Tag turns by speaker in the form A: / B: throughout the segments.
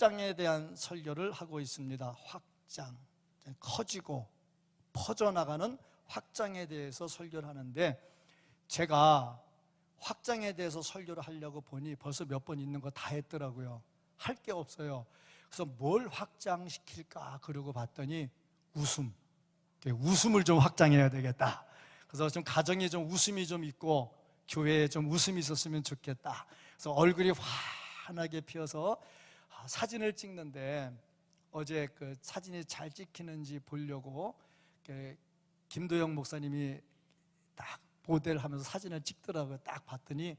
A: 확장에 대한 설교를 하고 있습니다. 확장, 커지고 퍼져나가는 확장에 대해서 설교를 하는데, 제가 확장에 대해서 설교를 하려고 보니 벌써 몇 번 있는 거 다 했더라고요. 할 게 없어요. 그래서 뭘 확장시킬까 그러고 봤더니 웃음을 좀 확장해야 되겠다. 그래서 좀 가정에 좀 웃음이 좀 있고 교회에 좀 웃음이 있었으면 좋겠다. 그래서 얼굴이 환하게 피어서 사진을 찍는데, 어제 그 사진이 잘 찍히는지 보려고 김도영 목사님이 딱 모델하면서 사진을 찍더라고요. 딱 봤더니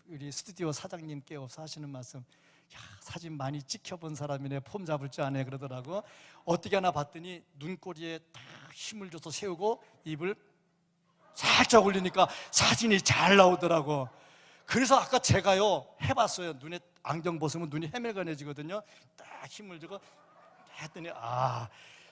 A: 우리 스튜디오 사장님께 와서 하시는 말씀, 야, 사진 많이 찍혀본 사람이네, 폼 잡을 줄 아네 그러더라고. 어떻게 하나 봤더니 눈꼬리에 딱 힘을 줘서 세우고 입을 살짝 올리니까 사진이 잘 나오더라고. 그래서 아까 제가요 해봤어요. 눈에 안경 벗으면 눈이 해멜가해지거든요. 딱 힘을 주고 했더니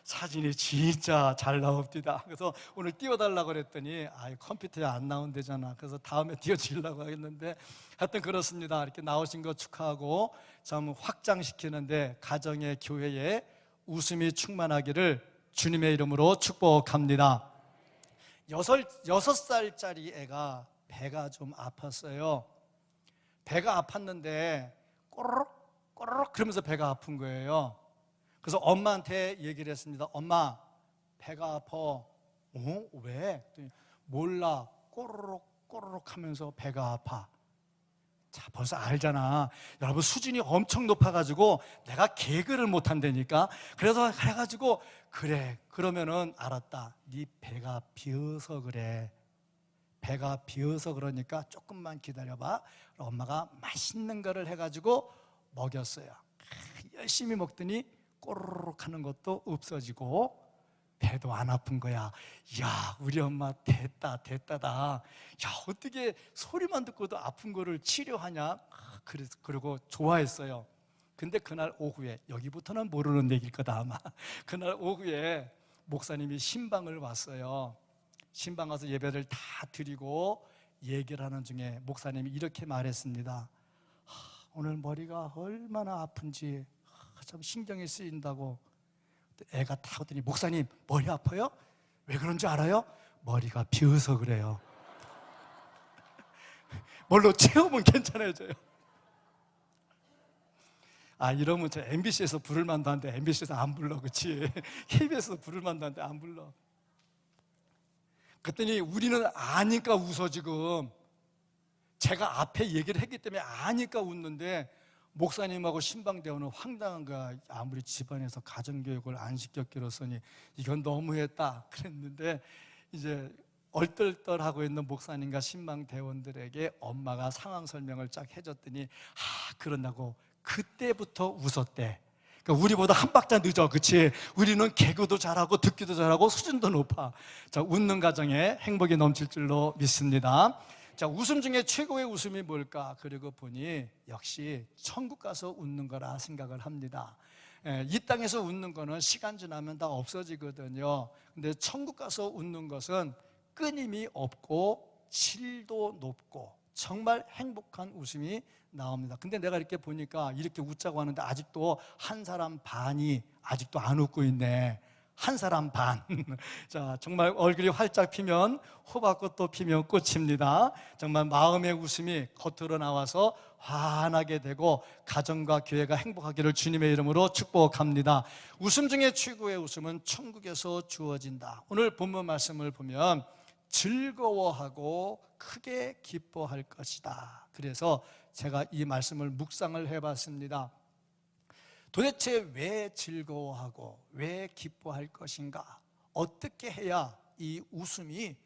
A: 사진이 진짜 잘 나옵니다. 그래서 오늘 띄워달라고 그랬더니 컴퓨터에 안 나온대잖아. 그래서 다음에 띄워주려고 하겠는데, 하여튼 그렇습니다. 이렇게 나오신 거 축하하고 참 확장시키는데 가정에, 교회에 웃음이 충만하기를 주님의 이름으로 축복합니다. 6살짜리 애가 배가 좀 아팠어요. 배가 아팠는데 꼬르륵 꼬르륵 그러면서 배가 아픈 거예요. 그래서 엄마한테 얘기를 했습니다. 엄마, 배가 아파. 왜? 몰라. 꼬르륵 꼬르륵 하면서 배가 아파. 자, 벌써 알잖아. 여러분, 수준이 엄청 높아가지고 내가 개그를 못한다니까. 그래가지고 그래, 그러면은 알았다. 네 배가 비어서 그래. 배가 비어서 그러니까 조금만 기다려봐. 엄마가 맛있는 거를 해가지고 먹였어요. 열심히 먹더니 꼬르륵 하는 것도 없어지고 배도 안 아픈 거야. 야, 우리 엄마 됐다다. 야, 어떻게 소리만 듣고도 아픈 거를 치료하냐? 그리고 좋아했어요. 근데 그날 오후에, 여기부터는 모르는 얘기일 거다 아마. 그날 오후에 목사님이 신방을 왔어요. 신방 가서 예배를 다 드리고 얘기를 하는 중에 목사님이 이렇게 말했습니다. 오늘 머리가 얼마나 아픈지 참 신경이 쓰인다고. 애가 다 오더니, 목사님 머리 아파요? 왜 그런지 알아요? 머리가 비어서 그래요. 뭘로 채우면 괜찮아져요. 이러면 저 MBC에서 부를 만도 한데 MBC에서 안 불러, 그치? KBS에서 부를 만도 한데 안 불러. 그랬더니 우리는 아니까 웃어. 지금 제가 앞에 얘기를 했기 때문에 아니까 웃는데, 목사님하고 신방대원은 황당한 거야. 아무리 집안에서 가정교육을 안 시켰기로서니 이건 너무했다 그랬는데, 이제 얼떨떨하고 있는 목사님과 신방대원들에게 엄마가 상황 설명을 쫙 해줬더니 그런다고 그때부터 웃었대. 그러니까 우리보다 한 박자 늦어, 그치? 우리는 개그도 잘하고 듣기도 잘하고 수준도 높아. 자, 웃는 가정에 행복이 넘칠 줄로 믿습니다. 자, 웃음 중에 최고의 웃음이 뭘까? 그리고 보니 역시 천국 가서 웃는 거라 생각을 합니다. 이 땅에서 웃는 거는 시간 지나면 다 없어지거든요. 근데 천국 가서 웃는 것은 끊임이 없고 질도 높고 정말 행복한 웃음이 나옵니다. 근데 내가 이렇게 보니까 이렇게 웃자고 하는데 아직도 한 사람 반이 아직도 안 웃고 있네. 한 사람 반. 자, 정말 얼굴이 활짝 피면 호박꽃도 피면 꽃입니다. 정말 마음의 웃음이 겉으로 나와서 환하게 되고 가정과 교회가 행복하기를 주님의 이름으로 축복합니다. 웃음 중에 최고의 웃음은 천국에서 주어진다. 오늘 본문 말씀을 보면 즐거워하고 크게 기뻐할 것이다. 그래서 제가 이 말씀을 묵상을 해봤습니다. 도대체 왜 즐거워하고 왜 기뻐할 것인가? 어떻게 해야 이 웃음이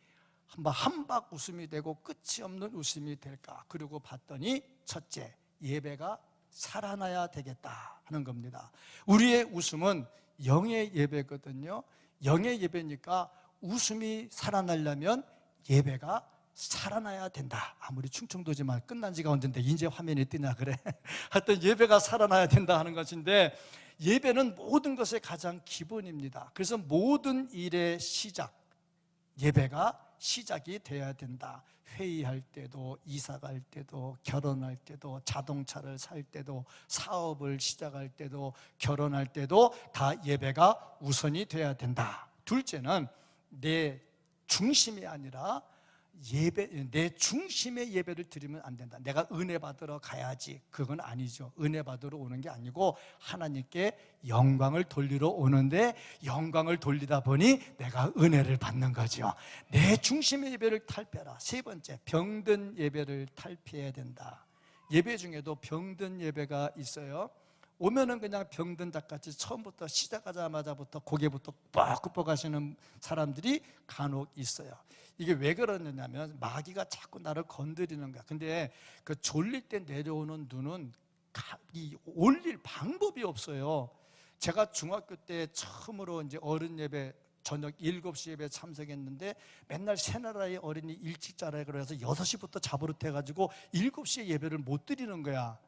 A: 한박 웃음이 되고 끝이 없는 웃음이 될까? 그리고 봤더니 첫째, 예배가 살아나야 되겠다 하는 겁니다. 우리의 웃음은 영의 예배거든요. 영의 예배니까 웃음이 살아나려면 예배가 살아나야 된다. 아무리 충청도지만 끝난 지가 언젠데 이제 화면이 뜨냐 그래. 하여튼 예배가 살아나야 된다 하는 것인데, 예배는 모든 것의 가장 기본입니다. 그래서 모든 일의 시작, 예배가 시작이 돼야 된다. 회의할 때도, 이사 갈 때도, 결혼할 때도, 자동차를 살 때도, 사업을 시작할 때도, 결혼할 때도 다 예배가 우선이 돼야 된다. 둘째는 내 중심이 아니라 내 중심의 예배를 드리면 안 된다. 내가 은혜 받으러 가야지. 그건 아니죠. 은혜 받으러 오는 게 아니고 하나님께 영광을 돌리러 오는데, 영광을 돌리다 보니 내가 은혜를 받는 거죠. 내 중심의 예배를 탈피하라. 세 번째, 병든 예배를 탈피해야 된다. 예배 중에도 병든 예배가 있어요. 오면은 그냥 병든 닭같이 처음부터 시작하자마자부터 고개부터 뻑뻑 하시는 사람들이 간혹 있어요. 이게 왜 그러느냐면 마귀가 자꾸 나를 건드리는 거야. 근데 그 졸릴 때 내려오는 눈은 올릴 방법이 없어요. 제가 중학교 때 처음으로 이제 어른 예배 저녁 7시 예배 참석했는데 맨날 새나라의 어린이 일찍 자라 그래서 6시부터 자버릇해가지고 7시에 예배를 못 드리는 거야.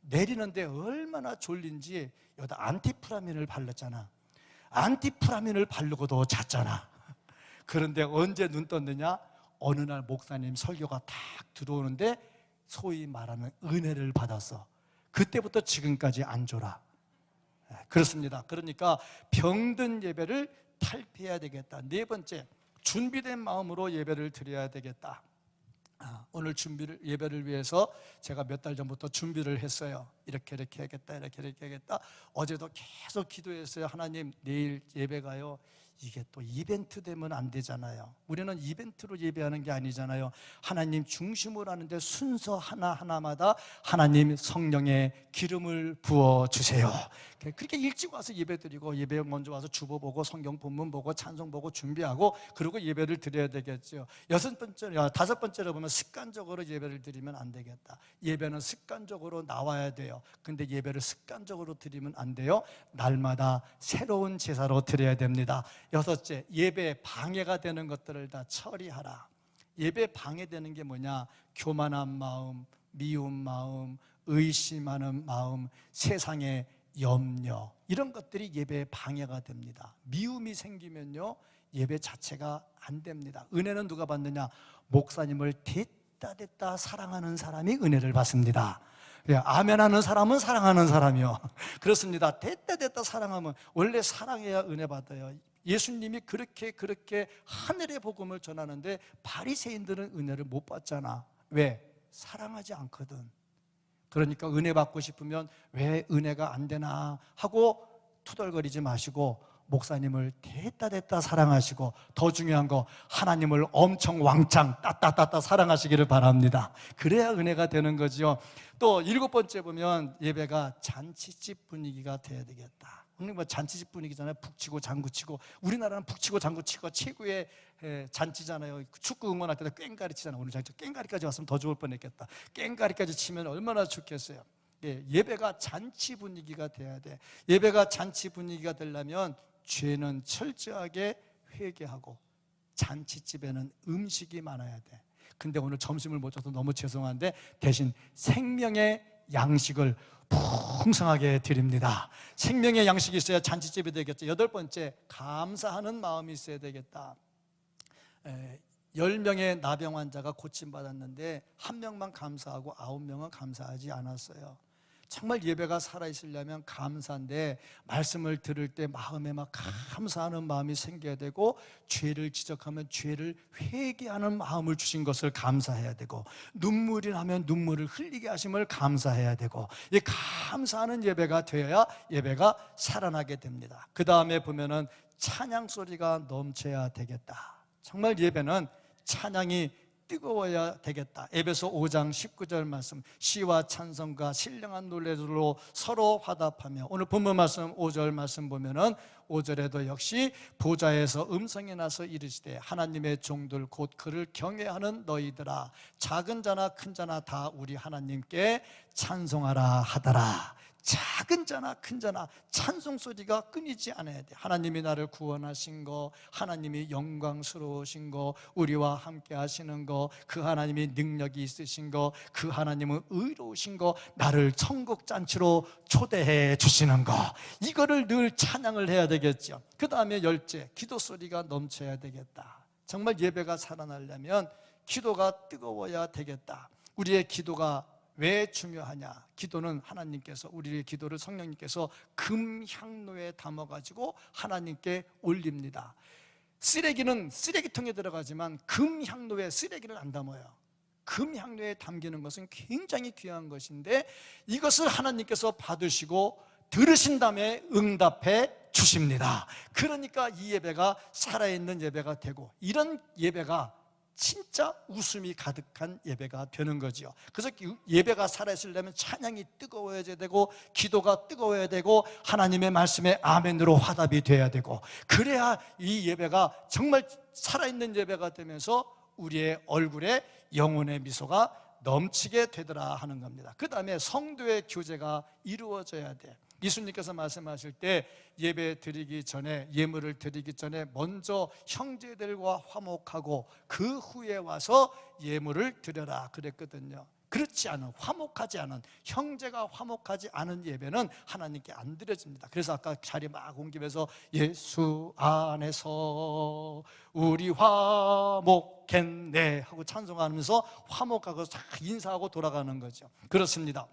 A: 내리는데 얼마나 졸린지 여기다 안티프라민을 발랐잖아. 안티프라민을 바르고도 잤잖아. 그런데 언제 눈 떴느냐? 어느 날 목사님 설교가 딱 들어오는데 소위 말하는 은혜를 받았어. 그때부터 지금까지 안 졸아. 그렇습니다. 그러니까 병든 예배를 탈피해야 되겠다. 네 번째, 준비된 마음으로 예배를 드려야 되겠다. 오늘 예배를 위해서 제가 몇 달 전부터 준비를 했어요. 이렇게 해야겠다, 이렇게 해야겠다. 어제도 계속 기도했어요. 하나님, 내일 예배가요, 이게 또 이벤트 되면 안 되잖아요. 우리는 이벤트로 예배하는 게 아니잖아요. 하나님 중심으로 하는데 순서 하나하나마다 하나님 성령의 기름을 부어주세요. 그렇게 일찍 와서 예배 드리고, 예배 먼저 와서 주보 보고 성경 본문 보고 찬송 보고 준비하고, 그리고 예배를 드려야 되겠죠. 다섯 번째로 보면 습관적으로 예배를 드리면 안 되겠다. 예배는 습관적으로 나와야 돼요. 근데 예배를 습관적으로 드리면 안 돼요. 날마다 새로운 제사로 드려야 됩니다. 여섯째, 예배 방해가 되는 것들을 다 처리하라. 예배 방해되는 게 뭐냐? 교만한 마음, 미운 마음, 의심하는 마음, 세상의 염려, 이런 것들이 예배에 방해가 됩니다. 미움이 생기면요, 예배 자체가 안 됩니다. 은혜는 누가 받느냐? 목사님을 됐다 사랑하는 사람이 은혜를 받습니다. 아멘하는 사람은 사랑하는 사람이요. 그렇습니다. 됐다 사랑하면, 원래 사랑해야 은혜 받아요. 예수님이 그렇게 하늘의 복음을 전하는데 바리새인들은 은혜를 못 받잖아. 왜? 사랑하지 않거든. 그러니까 은혜 받고 싶으면 왜 은혜가 안 되나 하고 투덜거리지 마시고, 목사님을 됐다 사랑하시고, 더 중요한 거 하나님을 엄청 왕창 따따 사랑하시기를 바랍니다. 그래야 은혜가 되는 거죠. 또 7번째 보면 예배가 잔치집 분위기가 돼야 되겠다. 오늘 뭐 잔치집 분위기잖아요. 북치고 장구치고. 우리나라는 북치고 장구치고 최고의 잔치잖아요. 축구 응원할 때도 꽹가리 치잖아요. 오늘 꽹가리까지 왔으면 더 좋을 뻔했겠다. 꽹가리까지 치면 얼마나 좋겠어요. 예배가 잔치 분위기가 돼야 돼. 예배가 잔치 분위기가 되려면 죄는 철저하게 회개하고, 잔치집에는 음식이 많아야 돼. 근데 오늘 점심을 못 줘서 너무 죄송한데 대신 생명의 양식을 풍성하게 드립니다. 생명의 양식이 있어야 잔치집이 되겠죠. 8번째, 감사하는 마음이 있어야 되겠다. 10명의 나병 환자가 고침받았는데 1명만 감사하고 9명은 감사하지 않았어요. 정말 예배가 살아있으려면 감사인데, 말씀을 들을 때 마음에 막 감사하는 마음이 생겨야 되고, 죄를 지적하면 죄를 회개하는 마음을 주신 것을 감사해야 되고, 눈물이 나면 눈물을 흘리게 하심을 감사해야 되고, 이 감사하는 예배가 되어야 예배가 살아나게 됩니다. 그 다음에 보면은 찬양 소리가 넘쳐야 되겠다. 정말 예배는 찬양이 뜨거워야 되겠다. 에베소 5장 19절 말씀, 시와 찬송과 신령한 노래들로 서로 화답하며, 오늘 본문 말씀 5절 말씀 보면은 5절에도 역시 보좌에서 음성이 나서 이르시되 하나님의 종들 곧 그를 경외하는 너희들아, 작은 자나 큰 자나 다 우리 하나님께 찬송하라 하더라. 작은 자나 큰 자나 찬송 소리가 끊이지 않아야 돼. 하나님이 나를 구원하신 거, 하나님이 영광스러우신 거, 우리와 함께 하시는 거, 그 하나님이 능력이 있으신 거, 그 하나님은 의로우신 거, 나를 천국 잔치로 초대해 주시는 거, 이거를 늘 찬양을 해야 되겠죠. 그 다음에 10째, 기도 소리가 넘쳐야 되겠다. 정말 예배가 살아나려면 기도가 뜨거워야 되겠다. 우리의 기도가 왜 중요하냐? 기도는 하나님께서 우리의 기도를 성령님께서 금향로에 담아가지고 하나님께 올립니다. 쓰레기는 쓰레기통에 들어가지만 금향로에 쓰레기를 안 담아요. 금향로에 담기는 것은 굉장히 귀한 것인데 이것을 하나님께서 받으시고 들으신 다음에 응답해 주십니다. 그러니까 이 예배가 살아있는 예배가 되고, 이런 예배가 진짜 웃음이 가득한 예배가 되는 거죠. 그래서 예배가 살아있으려면 찬양이 뜨거워야 되고, 기도가 뜨거워야 되고, 하나님의 말씀에 아멘으로 화답이 돼야 되고, 그래야 이 예배가 정말 살아있는 예배가 되면서 우리의 얼굴에 영혼의 미소가 넘치게 되더라 하는 겁니다. 그 다음에 성도의 교제가 이루어져야 돼. 예수님께서 말씀하실 때 예배 드리기 전에, 예물을 드리기 전에 먼저 형제들과 화목하고 그 후에 와서 예물을 드려라 그랬거든요. 그렇지 않은, 화목하지 않은, 형제가 화목하지 않은 예배는 하나님께 안 드려집니다. 그래서 아까 자리 막 옮기면서 예수 안에서 우리 화목했네 하고 찬송하면서 화목하고 싹 인사하고 돌아가는 거죠. 그렇습니다.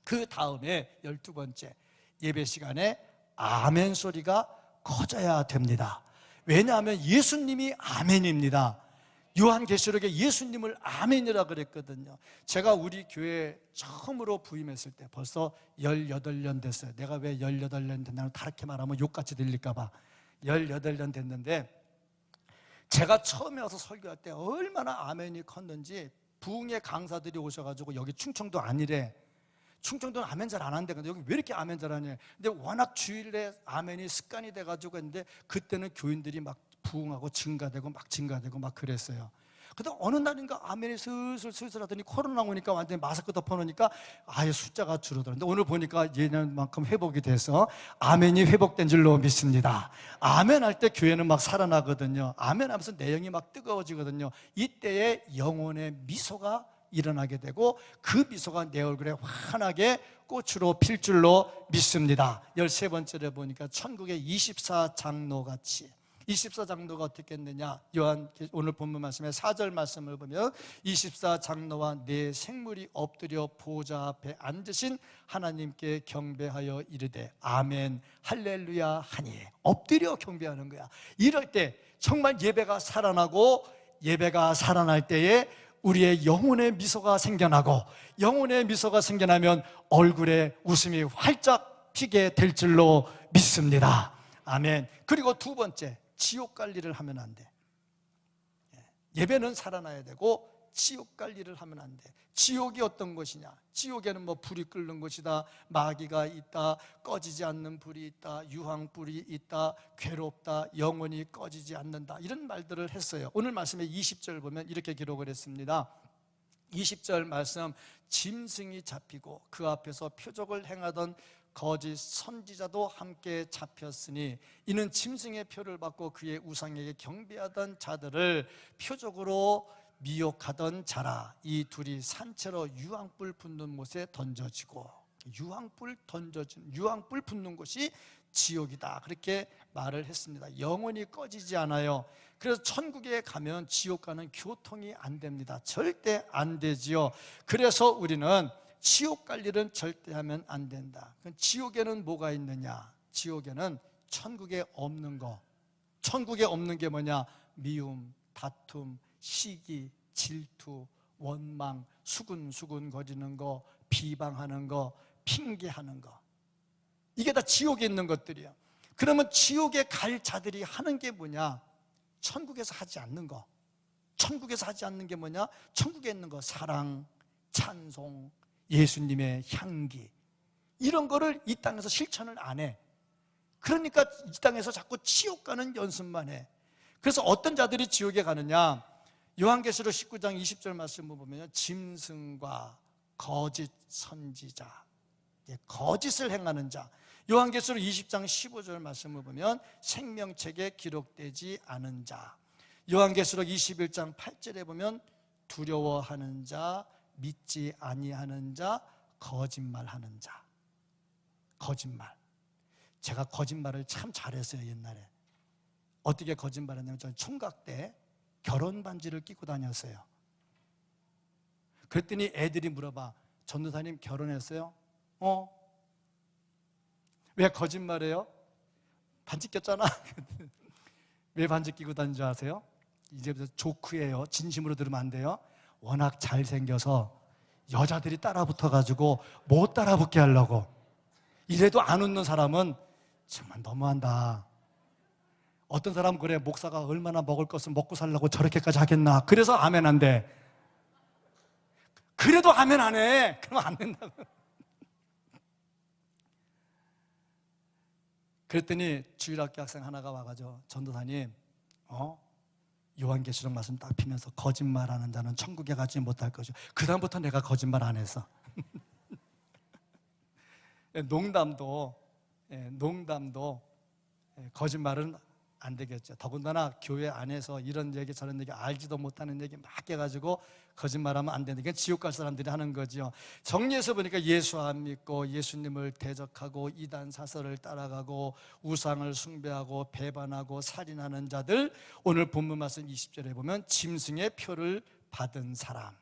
A: 그 다음에 12번째, 예배 시간에 아멘 소리가 커져야 됩니다. 왜냐하면 예수님이 아멘입니다. 요한계시록에 예수님을 아멘이라 그랬거든요. 제가 우리 교회 처음으로 부임했을 때 벌써 18년 됐어요. 내가 왜 18년 됐나 다르게 말하면 욕같이 들릴까 봐 18년 됐는데, 제가 처음에 와서 설교할 때 얼마나 아멘이 컸는지 부흥의 강사들이 오셔가지고, 여기 충청도 아니래, 충청도는 아멘 잘 안 한대. 근데 여기 왜 이렇게 아멘 잘하냐? 근데 워낙 주일에 아멘이 습관이 돼가지고 했는데, 그때는 교인들이 막 부흥하고 증가되고 막 그랬어요. 근데 어느 날인가 아멘이 슬슬 하더니 코로나 오니까 완전히 마스크 덮어놓으니까 아예 숫자가 줄어들었는데, 오늘 보니까 예년만큼 회복이 돼서 아멘이 회복된 줄로 믿습니다. 아멘 할 때 교회는 막 살아나거든요. 아멘 하면서 내용이 막 뜨거워지거든요. 이때에 영혼의 미소가 일어나게 되고, 그 미소가 내 얼굴에 환하게 꽃으로 필 줄로 믿습니다. 13번째를 보니까 천국의 24장로같이, 24장로가 어떻게 했느냐? 요한 오늘 본문 말씀에 4절 말씀을 보면 24장로와 네 생물이 엎드려 보좌 앞에 앉으신 하나님께 경배하여 이르되 아멘 할렐루야 하니, 엎드려 경배하는 거야. 이럴 때 정말 예배가 살아나고, 예배가 살아날 때에 우리의 영혼의 미소가 생겨나고, 영혼의 미소가 생겨나면 얼굴에 웃음이 활짝 피게 될 줄로 믿습니다. 아멘. 그리고 두 번째, 지옥 관리를 하면 안 돼. 예배는 살아나야 되고 지옥 관리를 하면 안 돼. 지옥이 어떤 것이냐? 지옥에는 뭐 불이 끓는 것이다, 마귀가 있다, 꺼지지 않는 불이 있다, 유황불이 있다, 괴롭다, 영원히 꺼지지 않는다, 이런 말들을 했어요. 오늘 말씀에 20절 보면 이렇게 기록을 했습니다. 20절 말씀, 짐승이 잡히고 그 앞에서 표적을 행하던 거짓 선지자도 함께 잡혔으니 이는 짐승의 표를 받고 그의 우상에게 경배하던 자들을 표적으로 미혹하던 자라. 이 둘이 산채로 유황불 붙는 곳에 던져지고, 유황불 붙는 곳이 지옥이다, 그렇게 말을 했습니다. 영원히 꺼지지 않아요. 그래서 천국에 가면 지옥과는 교통이 안 됩니다. 절대 안 되지요. 그래서 우리는 지옥 관리는 절대 하면 안 된다. 지옥에는 뭐가 있느냐? 지옥에는 천국에 없는 거. 천국에 없는 게 뭐냐? 미움, 다툼, 시기, 질투, 원망, 수근수근 거리는 거, 비방하는 거, 핑계하는 거. 이게 다 지옥에 있는 것들이에요. 그러면 지옥에 갈 자들이 하는 게 뭐냐? 천국에서 하지 않는 거. 천국에서 하지 않는 게 뭐냐? 천국에 있는 거, 사랑, 찬송, 예수님의 향기, 이런 거를 이 땅에서 실천을 안 해. 그러니까 이 땅에서 자꾸 지옥 가는 연습만 해. 그래서 어떤 자들이 지옥에 가느냐? 요한계시록 19장 20절 말씀을 보면 짐승과 거짓 선지자, 거짓을 행하는 자. 요한계시록 20장 15절 말씀을 보면 생명책에 기록되지 않은 자. 요한계시록 21장 8절에 보면 두려워하는 자, 믿지 아니하는 자, 거짓말하는 자. 거짓말. 제가 거짓말을 참 잘했어요, 옛날에. 어떻게 거짓말했냐면, 저는 총각 때 결혼 반지를 끼고 다녔어요. 그랬더니 애들이 물어봐. 전도사님 결혼했어요? 왜 거짓말해요? 반지 꼈잖아. 왜 반지 끼고 다니는 줄 아세요? 이제부터 조크예요. 진심으로 들으면 안 돼요. 워낙 잘생겨서 여자들이 따라붙어가지고 못 따라붙게 하려고. 이래도 안 웃는 사람은 정말 너무한다. 어떤 사람은 그래, 목사가 얼마나 먹을 것을 먹고 살려고 저렇게까지 하겠나. 그래서 아멘 안 돼. 그래도 아멘 안 해. 그럼 안 된다고. 그랬더니 주일학교 학생 하나가 와가지고, 전도사님, 요한계시록 말씀 딱 피면서 거짓말하는 자는 천국에 가지 못할 것이고, 그 다음부터 내가 거짓말 안 했어. 농담도 거짓말은 안 되겠죠. 더군다나 교회 안에서 이런 얘기 저런 얘기 알지도 못하는 얘기 막 해가지고 거짓말하면 안 되는 게 지옥 갈 사람들이 하는 거죠. 정리해서 보니까 예수 안 믿고 예수님을 대적하고 이단 사설을 따라가고 우상을 숭배하고 배반하고 살인하는 자들, 오늘 본문 말씀 20절에 보면 짐승의 표를 받은 사람,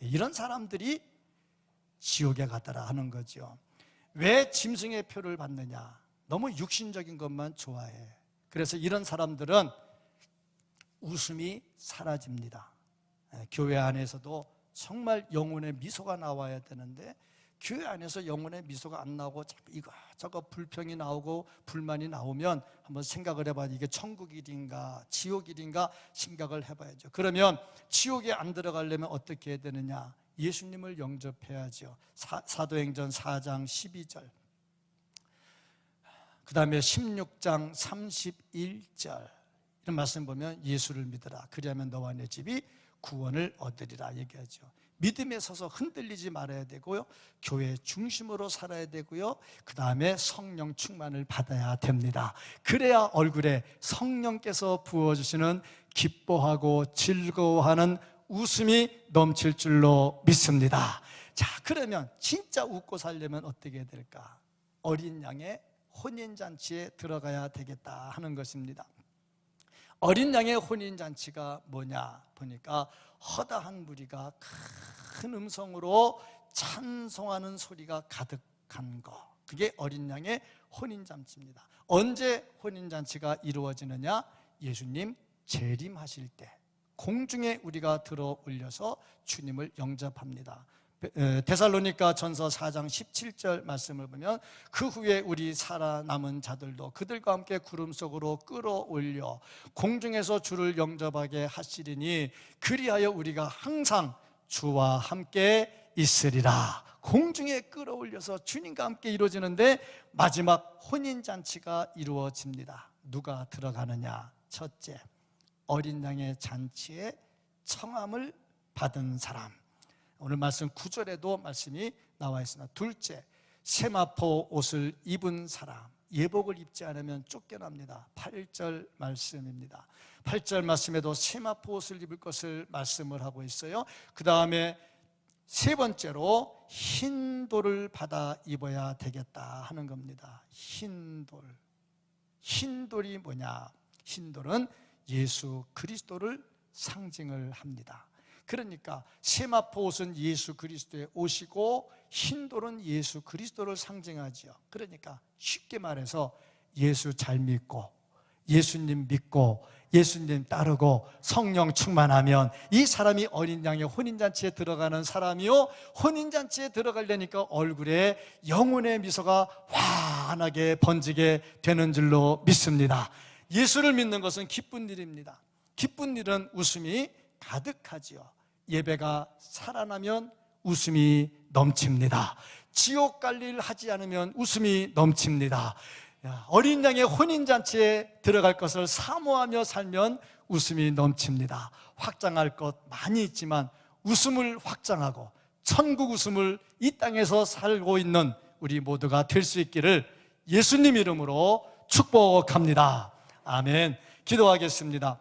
A: 이런 사람들이 지옥에 가더라 하는 거죠. 왜 짐승의 표를 받느냐? 너무 육신적인 것만 좋아해. 그래서 이런 사람들은 웃음이 사라집니다. 교회 안에서도 정말 영혼의 미소가 나와야 되는데, 교회 안에서 영혼의 미소가 안 나오고 자꾸 이것저것 불평이 나오고 불만이 나오면 한번 생각을 해봐야, 이게 천국일인가 지옥일인가 생각을 해봐야죠. 그러면 지옥에 안 들어가려면 어떻게 해야 되느냐? 예수님을 영접해야죠. 사도행전 4장 12절, 그 다음에 16장 31절 이런 말씀 보면 예수를 믿으라, 그리하면 너와 내 집이 구원을 얻으리라 얘기하죠. 믿음에 서서 흔들리지 말아야 되고요, 교회 중심으로 살아야 되고요, 그 다음에 성령 충만을 받아야 됩니다. 그래야 얼굴에 성령께서 부어주시는 기뻐하고 즐거워하는 웃음이 넘칠 줄로 믿습니다. 자, 그러면 진짜 웃고 살려면 어떻게 해야 될까? 어린 양의 혼인잔치에 들어가야 되겠다 하는 것입니다. 어린 양의 혼인잔치가 뭐냐 보니까, 허다한 무리가 큰 음성으로 찬송하는 소리가 가득한 거, 그게 어린 양의 혼인잔치입니다. 언제 혼인잔치가 이루어지느냐? 예수님 재림하실 때 공중에 우리가 들어 올려서 주님을 영접합니다. 데살로니가 전서 4장 17절 말씀을 보면, 그 후에 우리 살아남은 자들도 그들과 함께 구름 속으로 끌어올려 공중에서 주를 영접하게 하시리니, 그리하여 우리가 항상 주와 함께 있으리라. 공중에 끌어올려서 주님과 함께 이루어지는데, 마지막 혼인잔치가 이루어집니다. 누가 들어가느냐? 첫째, 어린 양의 잔치에 청함을 받은 사람. 오늘 말씀 9절에도 말씀이 나와 있습니다. 둘째, 세마포 옷을 입은 사람. 예복을 입지 않으면 쫓겨납니다. 8절 말씀입니다. 8절 말씀에도 세마포 옷을 입을 것을 말씀을 하고 있어요. 그 다음에 세 번째로 흰돌을 받아 입어야 되겠다 하는 겁니다. 흰돌. 흰돌이 뭐냐? 흰돌은 예수 그리스도를 상징을 합니다. 그러니까 세마포 옷은 예수 그리스도의 옷이고, 흰돌은 예수 그리스도를 상징하지요. 그러니까 쉽게 말해서 예수 잘 믿고, 예수님 믿고, 예수님 따르고 성령 충만하면 이 사람이 어린 양의 혼인잔치에 들어가는 사람이요, 혼인잔치에 들어가려니까 얼굴에 영혼의 미소가 환하게 번지게 되는 줄로 믿습니다. 예수를 믿는 것은 기쁜 일입니다. 기쁜 일은 웃음이 가득하지요. 예배가 살아나면 웃음이 넘칩니다. 지옥 갈 일 하지 않으면 웃음이 넘칩니다. 어린 양의 혼인잔치에 들어갈 것을 사모하며 살면 웃음이 넘칩니다. 확장할 것 많이 있지만 웃음을 확장하고 천국 웃음을 이 땅에서 살고 있는 우리 모두가 될 수 있기를 예수님 이름으로 축복합니다. 아멘. 기도하겠습니다.